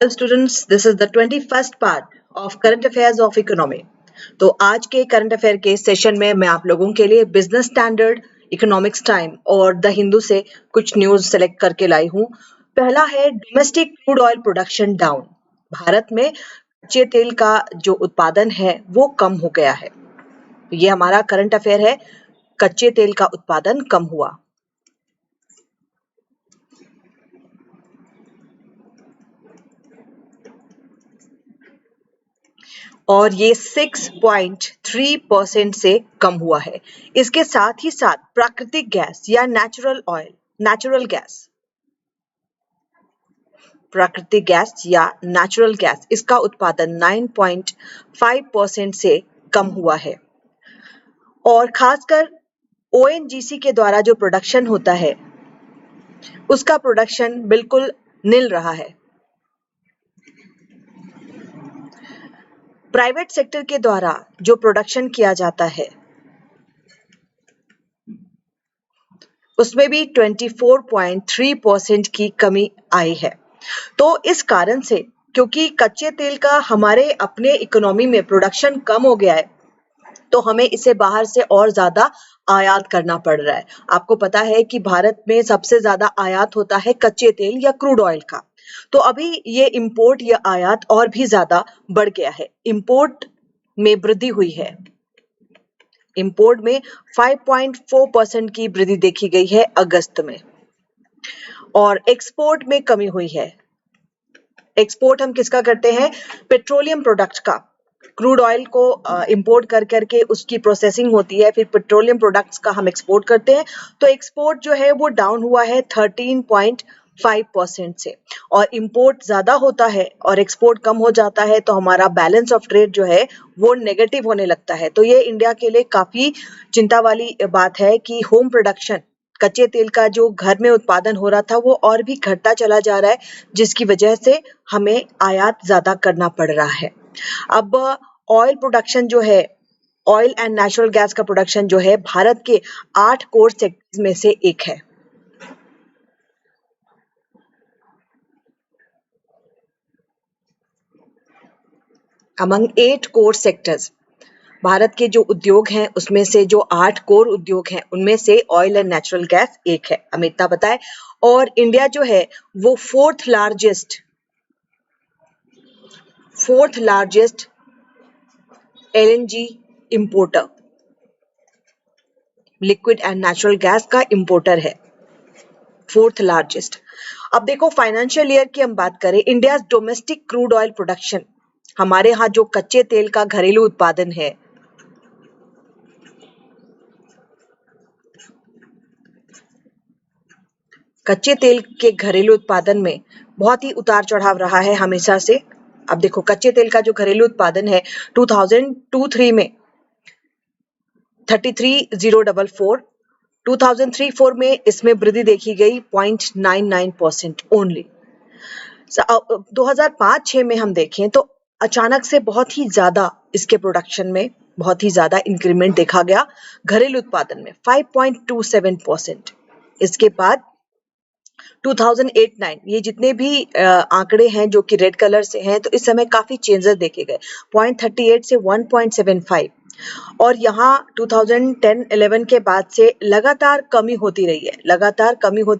Well, students, this is the 21st part of Current Affairs of Economy. तो आज के current affair के session में मैं आप लोगों के लिए बिजनेस स्टैंडर्ड, इकोनॉमिक्स टाइम और द हिंदू से कुछ न्यूज सेलेक्ट करके लाई हूँ। पहला है domestic crude oil production down. Bharat में कच्चे तेल का जो उत्पादन है वो कम हो गया है। ये हमारा करंट अफेयर है। कच्चे तेल का उत्पादन कम हुआ। और ये 6.3% से कम हुआ है। इसके साथ ही साथ प्राकृतिक गैस या नेचुरल गैस इसका उत्पादन 9.5% से कम हुआ है। और खासकर ओएनजीसी के द्वारा जो प्रोडक्शन होता है उसका प्रोडक्शन बिल्कुल निल रहा है। प्राइवेट सेक्टर के द्वारा जो प्रोडक्शन किया जाता है उसमें भी 24.3% की कमी आई है। तो इस कारण से, क्योंकि कच्चे तेल का हमारे अपने इकोनॉमी में प्रोडक्शन कम हो गया है, तो हमें इसे बाहर से और ज्यादा आयात करना पड़ रहा है। आपको पता है कि भारत में सबसे ज्यादा आयात होता है कच्चे तेल या क्रूड ऑयल का। तो अभी ये इंपोर्ट या आयात और भी ज्यादा बढ़ गया है। इंपोर्ट में वृद्धि हुई है। इंपोर्ट में 5.4% की वृद्धि देखी गई है अगस्त में। और एक्सपोर्ट में कमी हुई है। एक्सपोर्ट हम किसका करते हैं? पेट्रोलियम प्रोडक्ट का। क्रूड ऑयल को इंपोर्ट कर करके उसकी प्रोसेसिंग होती है, फिर पेट्रोलियम प्रोडक्ट्स का हम एक्सपोर्ट करते हैं। तो एक्सपोर्ट जो है वो डाउन हुआ है 13.5% से। और इंपोर्ट ज्यादा होता है और एक्सपोर्ट कम हो जाता है तो हमारा बैलेंस ऑफ ट्रेड जो है वो नेगेटिव होने लगता है। तो ये इंडिया के लिए काफी चिंता वाली बात है कि होम प्रोडक्शन, कच्चे तेल का जो घर में उत्पादन हो रहा था वो और भी घटता चला जा रहा है, जिसकी वजह से हमें आयात ज्यादा करना पड़ रहा है। अब ऑयल प्रोडक्शन जो है, ऑयल एंड नेचुरल गैस का प्रोडक्शन जो है भारत के 8 कोर सेक्टर्स में से एक है। अमंग 8 कोर सेक्टर्स, भारत के जो उद्योग हैं उसमें से जो 8 कोर उद्योग हैं उनमें से ऑयल एंड नेचुरल गैस एक है, हमें इतना पता है। और इंडिया जो है वो fourth largest LNG importer, liquid and natural gas का इंपोर्टर है, फोर्थ लार्जेस्ट। अब देखो फाइनेंशियल ईयर की हम बात करें, India domestic crude oil production, हमारे यहाँ जो कच्चे तेल का घरेलू उत्पादन है, कच्चे तेल के घरेलू उत्पादन में बहुत ही उतार चढ़ाव रहा है हमेशा से। अब देखो कच्चे तेल का जो घरेलू उत्पादन है 2002-3 में 33,044, 2003-4 में इसमें वृद्धि देखी गई 0.99% ओनली। 2005-6 में हम देखें तो अचानक से बहुत ही ज्यादा इसके प्रोडक्शन में बहुत ही ज्यादा इंक्रीमेंट देखा गया, घरेलू उत्पादन में 5.27%। इसके बाद 2008-9 ये जितने भी आंकड़े हैं जो कि रेड कलर से हैं, तो इस समय काफी चेंजेस देखे गए, 0.38 से 1.75। और यहाँ 2010-11 के बाद से लगातार कमी होती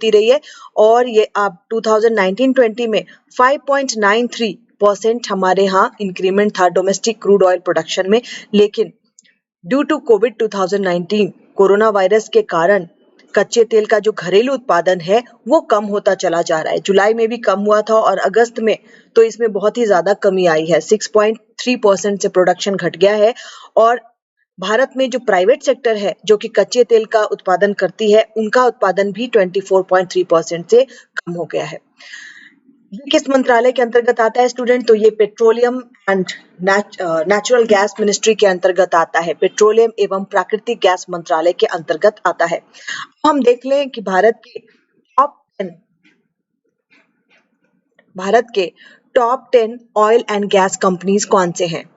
रही है और ये अब 2019-20 में 5.93% हमारे यहाँ इंक्रीमेंट था डोमेस्टिक क्रूड ऑयल प्रोडक्शन में। लेकिन due to COVID 2019, corona virus के कारण कच्चे तेल का जो घरेलू उत्पादन है वो कम होता चला जा रहा है। जुलाई में भी कम हुआ था और अगस्त में तो इसमें बहुत ही ज्यादा कमी आई है, 6.3% से प्रोडक्शन घट गया है। और भारत में जो प्राइवेट सेक्टर है जो कि कच्चे तेल का उत्पादन करती है, उनका उत्पादन भी 24.3% से कम हो गया है। ये किस मंत्रालय के अंतर्गत आता है स्टूडेंट? तो ये petroleum and natural gas ministry के अंतर्गत आता है, पेट्रोलियम एवं प्राकृतिक गैस मंत्रालय के अंतर्गत आता है। हम देख लें कि भारत के top 10 oil and gas companies कौन से हैं।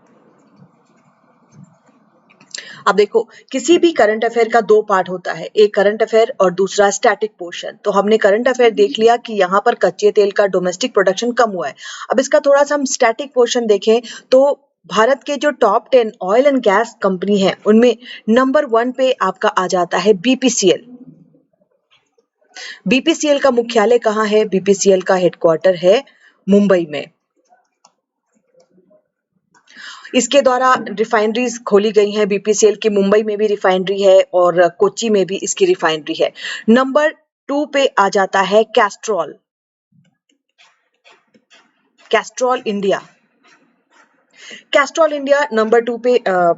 अब देखो, किसी भी करंट अफेयर का दो पार्ट होता है, एक करंट अफेयर और दूसरा स्टैटिक पोर्शन। तो हमने करंट अफेयर देख लिया कि यहाँ पर कच्चे तेल का डोमेस्टिक प्रोडक्शन कम हुआ है। अब इसका थोड़ा सा हम स्टैटिक पोर्शन देखें तो भारत के जो top 10 oil and gas company है उनमें नंबर 1 पे आपका आ जाता है बीपीसीएल। बीपीसीएल का मुख्यालय कहाँ है? बीपीसीएल का हेडक्वार्टर है मुंबई में। इसके द्वारा रिफाइनरीज खोली गई हैं। बीपीसीएल की मुंबई में भी रिफाइनरी है और कोच्चि में भी इसकी रिफाइनरी है। नंबर 2 पे आ जाता है Castrol. Castrol India. Castrol India number 2 पे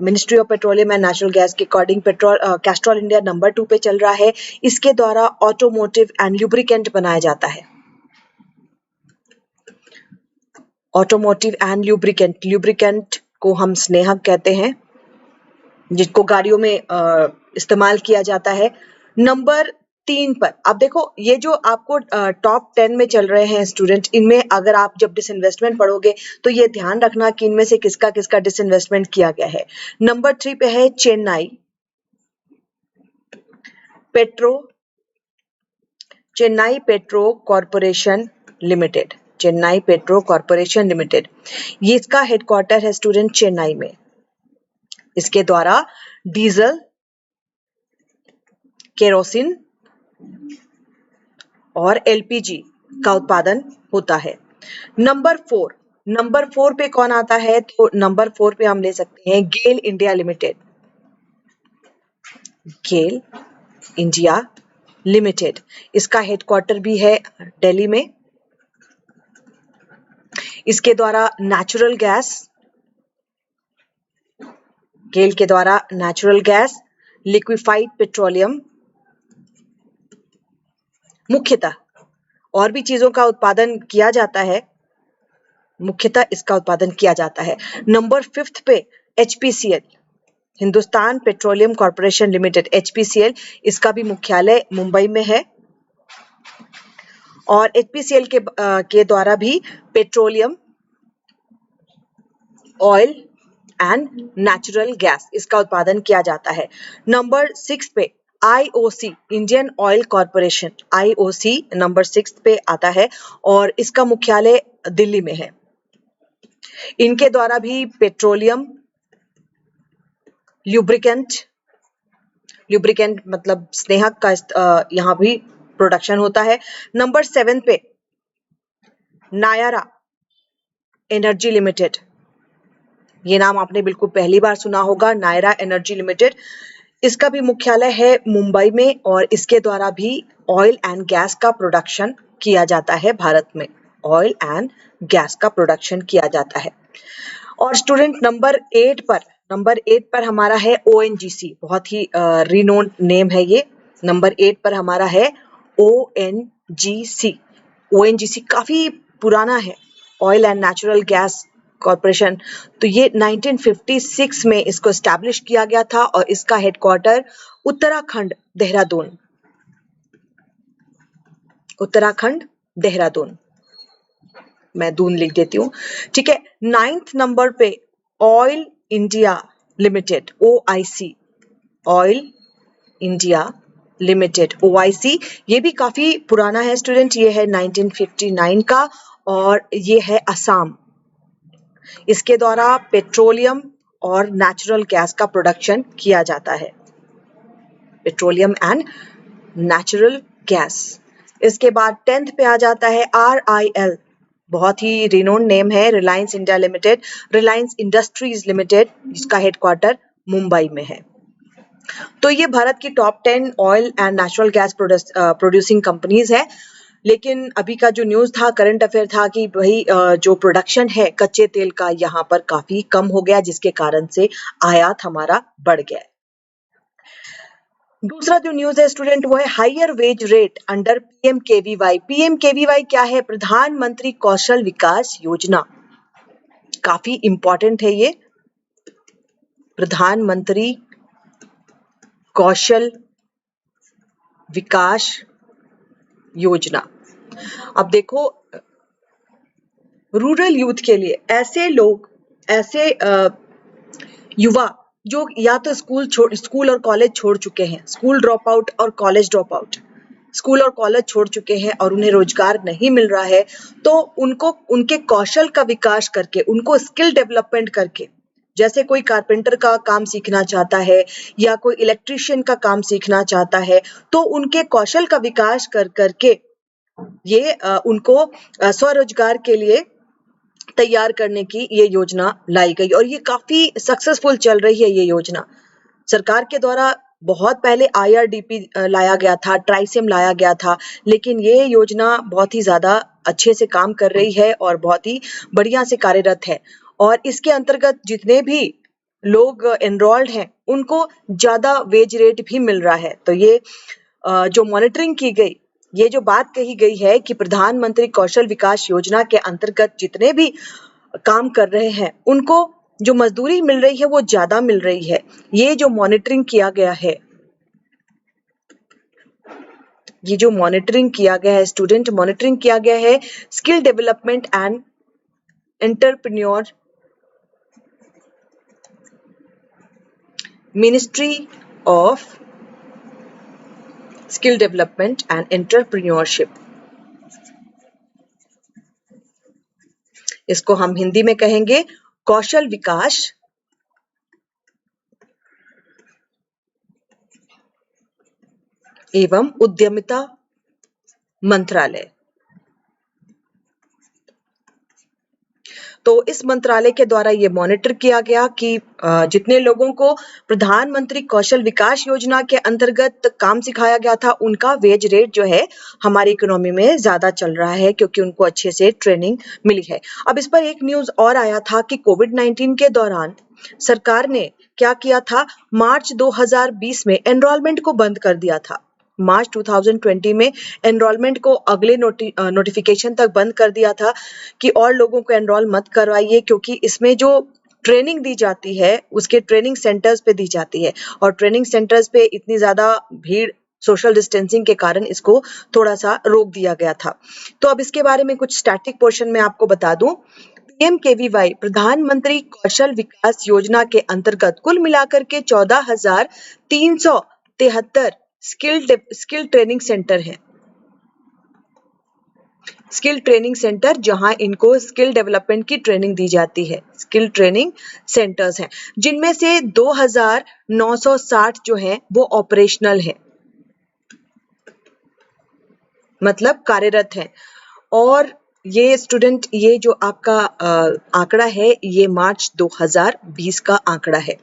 ministry of petroleum and natural gas के अकॉर्डिंग कैस्ट्रॉल इंडिया नंबर 2 पे चल रहा है। इसके द्वारा ऑटोमोटिव एंड ल्यूब्रिकेंट बनाया जाता है। ऑटोमोटिव एंड ल्यूब्रिकेंट, ल्यूब्रिकेंट को हम स्नेहक कहते हैं जिसको गाड़ियों में इस्तेमाल किया जाता है। नंबर 3 पर अब देखो, ये जो आपको टॉप 10 में चल रहे हैं स्टूडेंट, इनमें अगर आप जब डिसइन्वेस्टमेंट पढ़ोगे तो ये ध्यान रखना कि इनमें से किसका किसका डिसइन्वेस्टमेंट किया गया है। नंबर 3 पे है Chennai petro corporation limited. Chennai petro corporation limited, ये इसका हेडक्वार्टर है स्टूडेंट चेन्नई में। इसके द्वारा डीजल, केरोसिन और एलपीजी का उत्पादन होता है। नंबर 4 पे कौन आता है? तो नंबर 4 पे हम ले सकते हैं गेल इंडिया लिमिटेड। गेल इंडिया लिमिटेड, इसका हेडक्वार्टर भी है दिल्ली में। इसके द्वारा नेचुरल गैस, गेल के द्वारा नेचुरल गैस, लिक्विफाइड पेट्रोलियम, मुख्यतः और भी चीजों का उत्पादन किया जाता है, मुख्यतः इसका उत्पादन किया जाता है। नंबर 5 पे HPCL, Hindustan petroleum corporation limited, HPCL, इसका भी मुख्यालय मुंबई में है और एचपीसीएल के द्वारा भी petroleum, oil and natural gas, इसका उत्पादन किया जाता है। नंबर 6 पे IOC, Indian oil corporation, IOC number 6 पे आता है और इसका मुख्यालय दिल्ली में है। इनके द्वारा भी पेट्रोलियम, ल्यूब्रिकेंट मतलब स्नेहक का यहाँ भी प्रोडक्शन होता है। नंबर 7 पे नायरा एनर्जी लिमिटेड, ये नाम आपने बिल्कुल पहली बार सुना होगा, नायरा एनर्जी लिमिटेड। इसका भी मुख्यालय है मुंबई में और इसके द्वारा भी ऑयल एंड गैस का प्रोडक्शन किया जाता है। भारत में ऑयल एंड गैस का प्रोडक्शन किया जाता है। और स्टूडेंट नंबर 8 पर हमारा है ओएनजीसी, बहुत ही रिनोन्ड नेम है ये। नंबर 8 पर हमारा है ओएनजीसी। ओएनजीसी काफी पुराना है, oil and natural gas corporation. तो ये 1956 में इसको एस्टैब्लिश किया गया था और इसका हेडक्वार्टर उत्तराखंड देहरादून, मैं दून लिख देती हूँ, ठीक है। 9th नंबर पे oil India limited, OIC, oil India limited, OIC, ये भी काफी पुराना है स्टूडेंट, ये है 1959 का और ये है असम। इसके द्वारा पेट्रोलियम और नेचुरल गैस का प्रोडक्शन किया जाता है, पेट्रोलियम एंड नेचुरल गैस। इसके बाद 10th पे आ जाता है RIL, बहुत ही रिनोन्ड नेम है, Reliance India limited, Reliance industries limited, जिसका हेडक्वार्टर मुंबई में है। तो ये भारत की top 10 oil and natural gas producing companies है। लेकिन अभी का जो न्यूज था, करंट अफेयर था कि भाई जो प्रोडक्शन है कच्चे तेल का यहाँ पर काफी कम हो गया, जिसके कारण से आयात हमारा बढ़ गया है। दूसरा जो न्यूज है स्टूडेंट वो है higher wage rate under PMKVY. PMKVY क्या है? प्रधानमंत्री कौशल विकास योजना, काफी इंपॉर्टेंट है ये, प्रधानमंत्री कौशल विकास योजना। अब देखो, रूरल यूथ के लिए ऐसे लोग, ऐसे युवा जो या तो स्कूल और कॉलेज छोड़ चुके हैं, स्कूल ड्रॉप आउट और कॉलेज ड्रॉप आउट, स्कूल और कॉलेज छोड़ चुके हैं और उन्हें रोजगार नहीं मिल रहा है, तो उनको उनके कौशल का विकास करके, उनको स्किल डेवलपमेंट करके, जैसे कोई कारपेंटर का काम सीखना चाहता है या कोई इलेक्ट्रिशियन का काम सीखना चाहता है, तो उनके कौशल का विकास कर करके ये उनको स्वरोजगार के लिए तैयार करने की ये योजना लाई गई और ये काफी सक्सेसफुल चल रही है ये योजना। सरकार के द्वारा बहुत पहले IRDP लाया गया था, ट्राइसेम लाया गया था, लेकिन ये योजना बहुत ही ज्यादा अच्छे से काम कर रही है और बहुत ही बढ़िया से कार्यरत है। और इसके अंतर्गत जितने भी लोग एनरोल्ड हैं उनको ज्यादा वेज रेट भी मिल रहा है। तो ये जो मॉनिटरिंग की गई, ये जो बात कही गई है कि प्रधानमंत्री कौशल विकास योजना के अंतर्गत जितने भी काम कर रहे हैं उनको जो मजदूरी मिल रही है वो ज्यादा मिल रही है। ये जो मॉनिटरिंग किया गया है, ये जो मॉनिटरिंग किया गया है, स्टूडेंट मॉनिटरिंग किया गया है skill development and entrepreneur ministry of skill development and entrepreneurship, इसको हम हिंदी में कहेंगे कौशल विकास एवं उद्यमिता मंत्रालय। तो इस मंत्रालय के द्वारा ये मॉनिटर किया गया कि जितने लोगों को प्रधानमंत्री कौशल विकास योजना के अंतर्गत काम सिखाया गया था उनका वेज रेट जो है हमारी इकोनॉमी में ज्यादा चल रहा है क्योंकि उनको अच्छे से ट्रेनिंग मिली है। अब इस पर एक न्यूज और आया था कि कोविड-19 के दौरान सरकार ने क्या किया था, मार्च 2020 में एनरोलमेंट को बंद कर दिया था। मार्च 2020 में एनरोलमेंट को अगले नोटिफिकेशन तक बंद कर दिया था कि और लोगों को एनरोल मत करवाइए, क्योंकि इसमें जो ट्रेनिंग दी जाती है उसके ट्रेनिंग सेंटर्स पे दी जाती है और ट्रेनिंग सेंटर्स पे इतनी ज्यादा भीड़ सोशल डिस्टेंसिंग के कारण इसको थोड़ा सा रोक दिया गया था। तो अब इसके बारे में कुछ स्टैटिक पोर्शन में आपको बता दूं। PMKVY प्रधानमंत्री कौशल विकास योजना के अंतर्गत कुल मिलाकर के 14,373 स्किल ट्रेनिंग सेंटर है, स्किल ट्रेनिंग सेंटर जहां इनको स्किल डेवलपमेंट की ट्रेनिंग दी जाती है, स्किल ट्रेनिंग सेंटर्स हैं, जिनमें से 2,960 जो है वो ऑपरेशनल है, मतलब कार्यरत है। और ये स्टूडेंट, ये जो आपका आंकड़ा है ये मार्च 2020 का आंकड़ा है।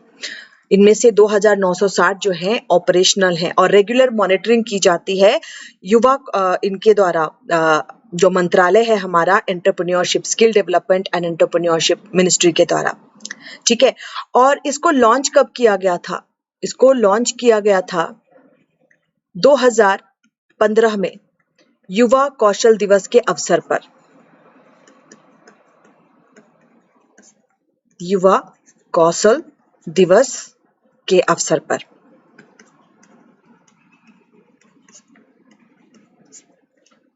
इनमें से 2,960 जो है ऑपरेशनल है और रेगुलर मॉनिटरिंग की जाती है युवा इनके द्वारा, जो मंत्रालय है हमारा entrepreneurship, skill development and entrepreneurship ministry के द्वारा, ठीक है। और इसको लॉन्च कब किया गया था? इसको लॉन्च किया गया था 2015 में युवा कौशल दिवस के अवसर पर, युवा कौशल दिवस के अवसर पर,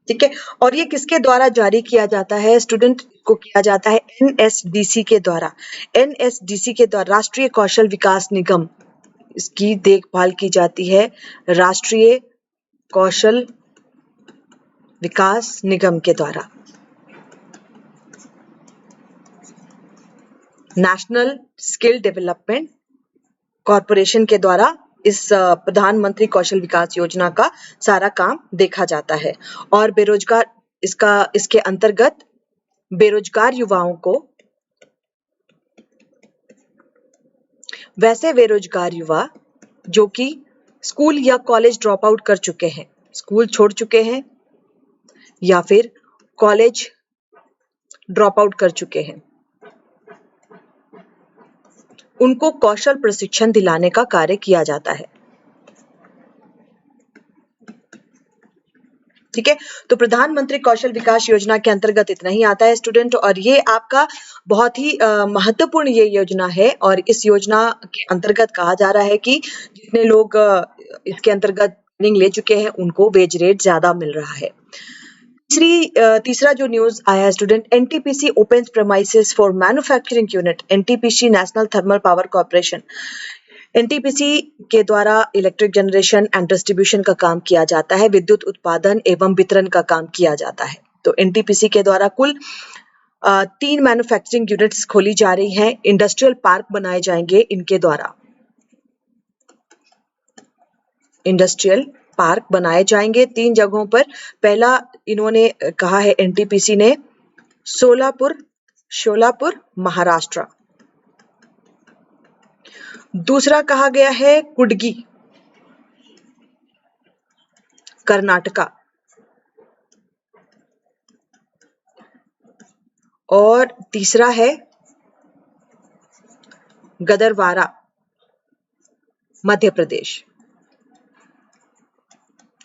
ठीक है। और ये किसके द्वारा जारी किया जाता है स्टूडेंट? को किया जाता है NSDC के द्वारा। NSDC के द्वारा, राष्ट्रीय कौशल विकास निगम, इसकी देखभाल की जाती है राष्ट्रीय कौशल विकास निगम के द्वारा, नेशनल स्किल डेवलपमेंट कॉरपोरेशन के द्वारा इस प्रधानमंत्री कौशल विकास योजना का सारा काम देखा जाता है। और बेरोजगार, इसके अंतर्गत बेरोजगार युवाओं को, वैसे बेरोजगार युवा जो कि स्कूल या कॉलेज ड्रॉप आउट कर चुके हैं, स्कूल छोड़ चुके हैं या फिर कॉलेज ड्रॉप आउट कर चुके हैं, उनको कौशल प्रशिक्षण दिलाने का कार्य किया जाता है, ठीक है। तो प्रधानमंत्री कौशल विकास योजना के अंतर्गत इतना ही आता है स्टूडेंट, और ये आपका बहुत ही महत्वपूर्ण ये योजना है। और इस योजना के अंतर्गत कहा जा रहा है कि जितने लोग इसके अंतर्गत ट्रेनिंग ले चुके हैं उनको वेज रेट ज्यादा मिल रहा है। तीसरा जो न्यूज आया है student, NTPC opens premises for manufacturing unit, NTPC national thermal power corporation, NTPC के द्वारा इलेक्ट्रिक जनरेशन एंड डिस्ट्रीब्यूशन का काम किया जाता है, विद्युत उत्पादन एवं वितरण का काम किया जाता है। तो एनटीपीसी के द्वारा कुल 3 मैन्युफैक्चरिंग यूनिट्स खोली जा रही हैं, इंडस्ट्रियल पार्क बनाए जाएंगे इनके द्वारा, इंडस्ट्रियल पार्क बनाए जाएंगे 3 जगहों पर। पहला इन्होंने कहा है एनटीपीसी ने शोलापुर महाराष्ट्र, दूसरा कहा गया है कुडगी कर्नाटका, और तीसरा है गदरवारा मध्य प्रदेश।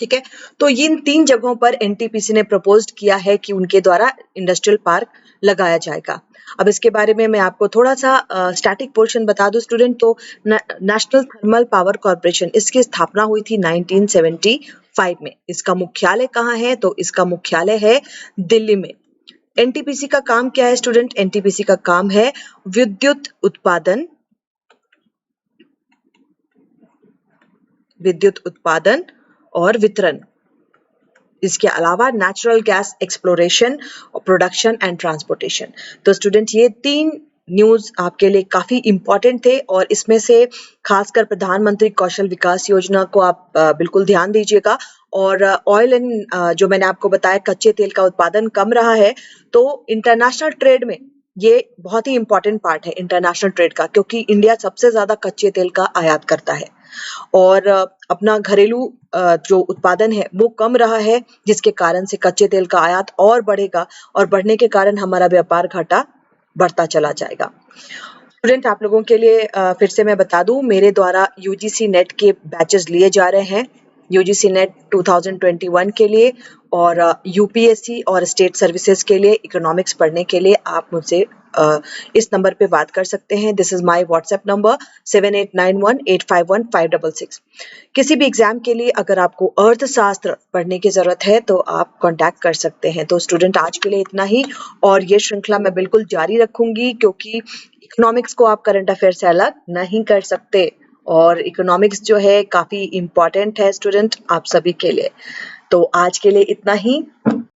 ठीक है, तो इन 3 जगहों पर एनटीपीसी ने प्रपोज्ड किया है कि उनके द्वारा इंडस्ट्रियल पार्क लगाया जाएगा। अब इसके बारे में मैं आपको थोड़ा सा स्टैटिक पोर्शन बता दूं स्टूडेंट। तो नेशनल थर्मल पावर कॉर्पोरेशन, इसकी स्थापना हुई थी 1975 में। इसका मुख्यालय कहाँ है? तो इसका मुख्यालय है दिल्ली में। एनटीपीसी का काम क्या है स्टूडेंट? एनटीपीसी का काम है विद्युत उत्पादन और वितरण। इसके अलावा natural gas exploration, production and transportation. तो स्टूडेंट ये 3 न्यूज आपके लिए काफी इंपॉर्टेंट थे, और इसमें से खासकर प्रधानमंत्री कौशल विकास योजना को आप बिल्कुल ध्यान दीजिएगा। और ऑयल एंड जो मैंने आपको बताया कच्चे तेल का उत्पादन कम रहा है, तो इंटरनेशनल ट्रेड में ये बहुत ही इंपॉर्टेंट पार्ट है इंटरनेशनल ट्रेड का, क्योंकि इंडिया सबसे ज्यादा कच्चे तेल का आयात करता है और अपना घरेलू जो उत्पादन है वो कम रहा है, जिसके कारण से कच्चे तेल का आयात और बढ़ेगा, और बढ़ने के कारण हमारा व्यापार घाटा बढ़ता चला जाएगा। स्टूडेंट आप लोगों के लिए फिर से मैं बता दूं, मेरे द्वारा यूजीसी नेट के बैचेस लिए जा रहे हैं, यूजीसी नेट 2021 के लिए, और यूपीएससी और स्टेट सर्विसेज के लिए इकोनॉमिक्स पढ़ने के लिए आप मुझसे इस नंबर पे बात कर सकते हैं। This is my WhatsApp number 7891851566। किसी भी एग्जाम के लिए अगर आपको अर्थशास्त्र पढ़ने की जरूरत है तो आप कांटेक्ट कर सकते हैं। तो स्टूडेंट आज के लिए इतना ही, और ये श्रृंखला मैं बिल्कुल जारी रखूंगी, क्योंकि इकोनॉमिक्स को आप करंट अफेयर से अलग नहीं कर सकते, और इकोनॉमिक्स जो है काफी इम्पोर्टेंट है स्टूडेंट आप सभी के लिए। तो आज के लिए इतना ही।